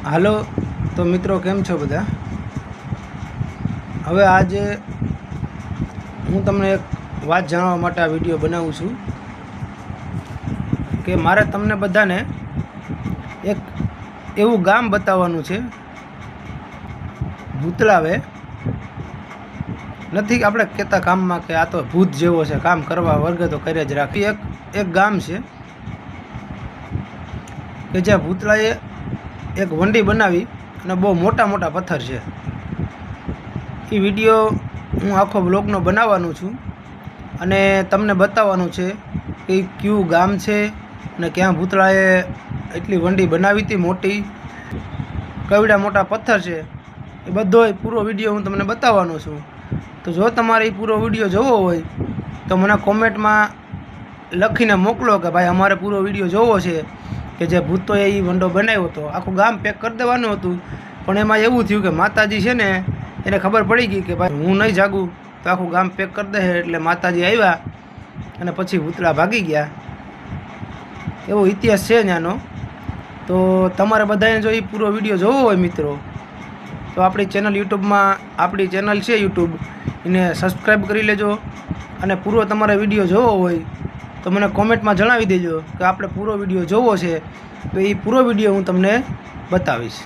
હાલો તો મિત્રો કેમ છો બધા। હવે આજે હું તમને એક વાત જાણવા માટે આ વિડીયો બનાવું છું કે મારે તમને બધાને એક એવું ગામ બતાવવાનું છે ભૂતળાવે નથી આપણે કહેતા કામમાં કે આ તો ભૂત જેવો છે, કામ કરવા વર્ગે તો કરે જ રાખી। એક ગામ છે કે જ્યાં ભૂતળાએ એક વંડી બનાવી અને બહુ મોટા મોટા પથ્થર છે। એ વિડીયો હું આખો બ્લોગનો બનાવવાનું છું અને તમને બતાવવાનું છે કે કયું ગામ છે અને ક્યાં ભૂતળાએ એટલી વંડી બનાવી હતી મોટી, કવડા મોટા પથ્થર છે, એ બધો પૂરો વિડીયો હું તમને બતાવવાનો છું। તો જો તમારે એ પૂરો વિડીયો જોવો હોય તો મને કોમેન્ટમાં લખીને મોકલો કે ભાઈ અમારે પૂરો વિડીયો જોવો છે કે જે ભૂતોએ એ વંડો બનાવ્યો હતો। આખું ગામ પેક કરી દેવાનું હતું, પણ એમાં એવું થયું કે માતાજી છે ને એને ખબર પડી ગઈ કે ભાઈ હું નહીં જાગું તો આખું ગામ પેક કરી દે, એટલે માતાજી આવ્યા અને પછી ભૂતળા ભાગી ગયા। એવો ઇતિહાસ છે ત્યાંનો। તો તમારે બધાને જો એ પૂરો વિડીયો જોવો હોય મિત્રો તો આપણી ચેનલ યુટ્યુબમાં, આપણી ચેનલ છે યુટ્યુબ, એને સબસ્ક્રાઈબ કરી લેજો અને પૂરો તમારે વિડીયો જોવો હોય તો મને કોમેન્ટમાં જણાવી દેજો કે આપણે પૂરો વિડીયો જોવો છે, તો એ પૂરો વિડીયો હું તમને બતાવીશ।